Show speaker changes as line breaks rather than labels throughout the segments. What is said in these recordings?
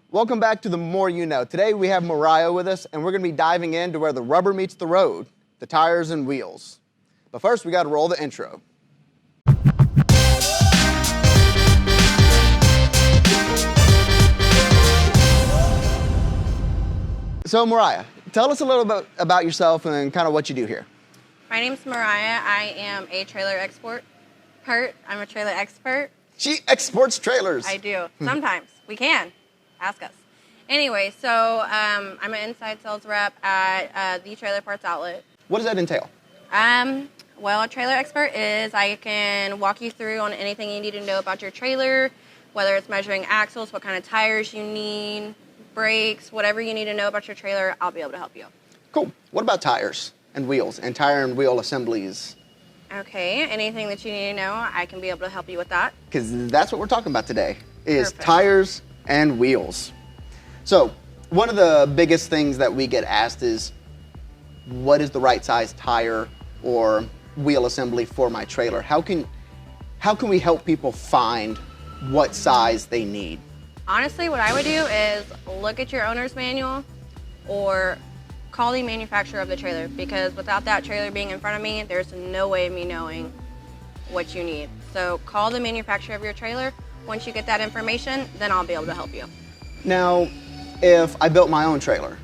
Welcome back to The More You Know. Today we have Moriah with us, and we're going to be diving into where the rubber meets the road, the tires and wheels. But first, we got to roll the intro. So Moriah, tell us a little bit about yourself and kind of what you do here.
My name's Moriah. I am a trailer expert. I'm a trailer expert.
She exports trailers.
I do. Sometimes. We can. Ask us. Anyway, so I'm an inside sales rep at the Trailer Parts Outlet.
What does that entail?
Well, a trailer expert is I can walk you through on anything you need to know about your trailer, whether it's measuring axles, what kind of tires you need, brakes, whatever you need to know about your trailer, I'll be able to help you.
Cool. What about tires and wheels and tire and wheel assemblies?
Okay, anything that you need to know, I can be able to help you with that.
Because that's what we're talking about today, is
Perfect.
Tires and wheels. So one of the biggest things that we get asked is, what is the right size tire or wheel assembly for my trailer? How can we help people find what size they need?
Honestly, what I would do is look at your owner's manual or call the manufacturer of the trailer, because without that trailer being in front of me, there's no way of me knowing what you need. So call the manufacturer of your trailer. Once you get that information, then I'll be able to help you.
Now, if I built my own trailer,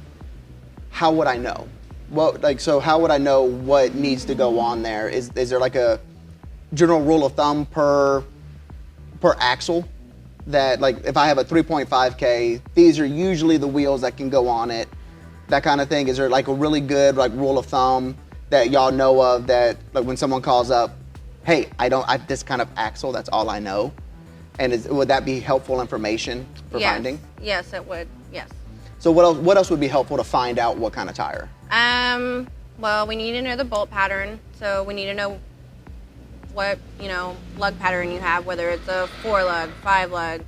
how would I know? So how would I know what needs to go on there? Is there like a general rule of thumb per axle? That, like, if I have a 3.5K, these are usually the wheels that can go on it, that kind of thing. Is there like a really good rule of thumb that y'all know of, that like when someone calls up, hey, I have this kind of axle, that's all I know? And would that be helpful information for finding?
Yes, it would. Yes.
So what else would be helpful to find out what kind of tire?
Well, we need to know the bolt pattern. So we need to know what, lug pattern you have, whether it's a 4-lug, 5-lug.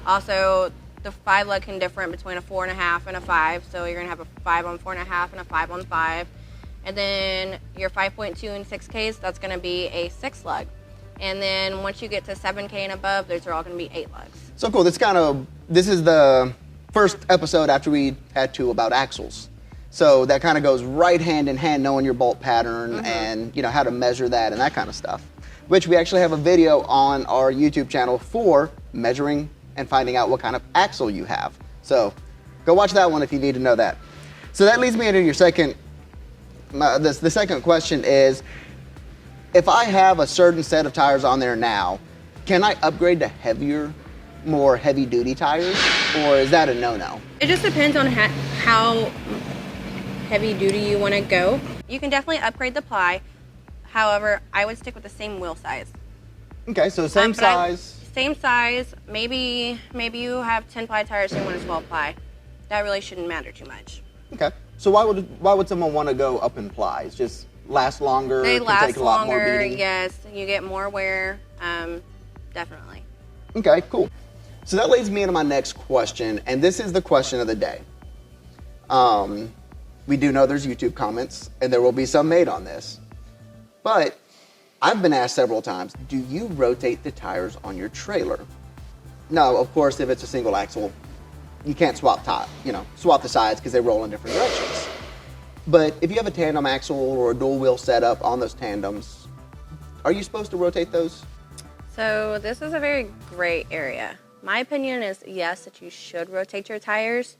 Also, the 5-lug can differ between a 4.5 and a 5. So you're going to have a 5 on 4.5 and a 5 on 5. And then your 5.2 and 6Ks, that's going to be a 6-lug. And then once you get to 7K and above, those are all going to be 8 lugs.
So cool. This is the first episode after we had two about axles. So that kind of goes right hand in hand, knowing your bolt pattern and how to measure that and that kind of stuff. Which we actually have a video on our YouTube channel for measuring and finding out what kind of axle you have. So go watch that one if you need to know that. So that leads me into your the second question is, if I have a certain set of tires on there now, can I upgrade to heavier, more heavy-duty tires, or is that a no-no?
It just depends on how heavy-duty you want to go. You can definitely upgrade the ply. However, I would stick with the same wheel size.
Okay, so same size.
Same size. Maybe you have 10-ply tires and you want a 12-ply. That really shouldn't matter too much.
Okay, so why would someone want to go up in plies? Just last longer?
They last
take a lot more
longer.
beating?
Yes, you get more wear. Definitely.
Okay, cool. So that leads me into my next question, and this is the question of the day. We do know there's YouTube comments, and there will be some made on this. But I've been asked several times, do you rotate the tires on your trailer? No, of course, if it's a single axle, you can't swap the sides because they roll in different directions. But if you have a tandem axle or a dual wheel setup on those tandems, are you supposed to rotate those?
So this is a very gray area. My opinion is yes, that you should rotate your tires.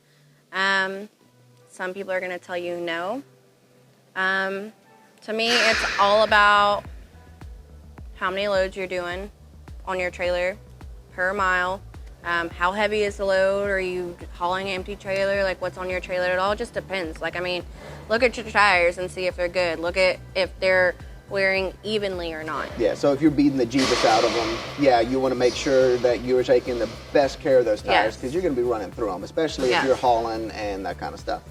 Some people are going to tell you no. To me, it's all about how many loads you're doing on your trailer per mile. How heavy is the load? Are you hauling an empty trailer? Like, what's on your trailer? It all just depends. Look at your tires and see if they're good. Look at if they're wearing evenly or not.
Yeah, so if you're beating the Jeebus out of them, you want to make sure that you're taking the best care of those tires, because you're going to be running through them, especially if you're hauling and that kind of stuff.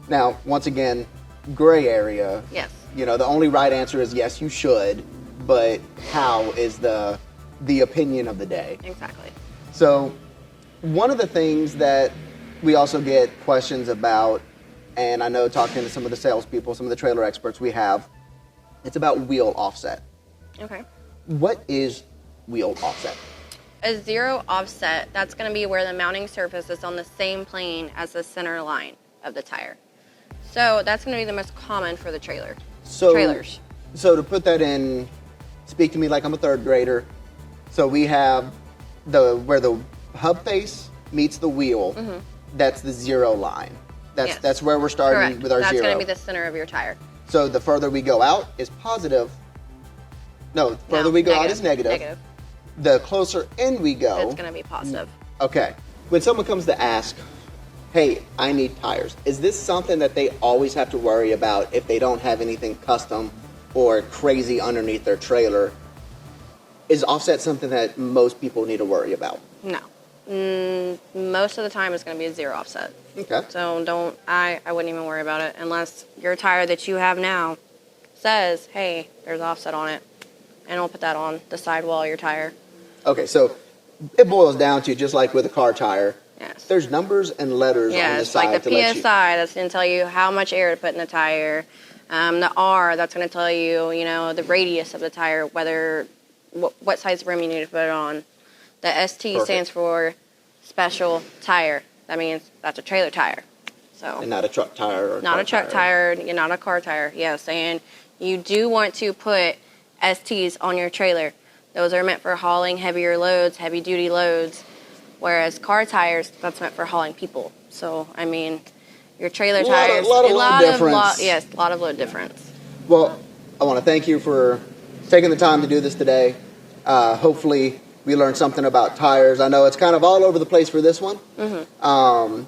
Now, once again, gray area.
Yes.
The only right answer is yes, you should, but how is the opinion of the day.
Exactly.
So one of the things that we also get questions about, and I know talking to some of the salespeople, some of the trailer experts we have, it's about wheel offset.
Okay.
What is wheel offset?
a zero offset, that's going to be where the mounting surface is on the same plane as the center line of the tire. So that's going to be the most common for the trailers.
So to put that in, speak to me like I'm a third grader. So we have where the hub face meets the wheel.
Mm-hmm.
That's the zero line. That's where we're starting.
Correct.
With our
that's
zero.
That's going to be the center of your tire.
So the further we go out is positive. No, the further we go out is negative. The closer in we go,
it's going to be positive.
Okay. When someone comes to ask, hey, I need tires, is this something that they always have to worry about if they don't have anything custom or crazy underneath their trailer? Is offset something that most people need to worry about?
No. Most of the time it's going to be a zero offset.
Okay.
So I wouldn't even worry about it unless your tire that you have now says, hey, there's offset on it. And we'll put that on the sidewall of your tire.
Okay, so it boils down to just like with a car tire.
Yes.
There's numbers and letters on the side.
Like the PSI, that's going to tell you how much air to put in the tire. The R, that's going to tell you, the radius of the tire, what size rim you need to put it on. The ST stands for special tire. That means that's a trailer tire. So.
And not a truck tire or
not a truck tire, not a car tire. Yes, and you do want to put STs on your trailer. Those are meant for hauling heavier loads, heavy duty loads, whereas car tires, that's meant for hauling people. So, your trailer tires,
a lot of load difference.
A lot of load difference.
Well, I want to thank you for taking the time to do this today. Hopefully we learned something about tires. I know it's kind of all over the place for this one. Mm-hmm.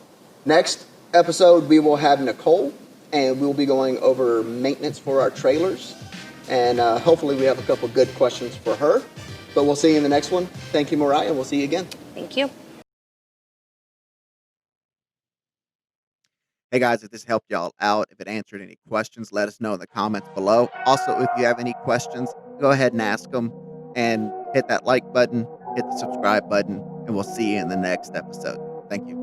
Next episode, we will have Nicole, and we'll be going over maintenance for our trailers. And hopefully we have a couple good questions for her. But we'll see you in the next one. Thank you, Moriah. We'll see you again.
Thank you.
Hey guys, if this helped y'all out, if it answered any questions, let us know in the comments below. Also, if you have any questions, go ahead and ask them and hit that like button, hit the subscribe button, and we'll see you in the next episode. Thank you.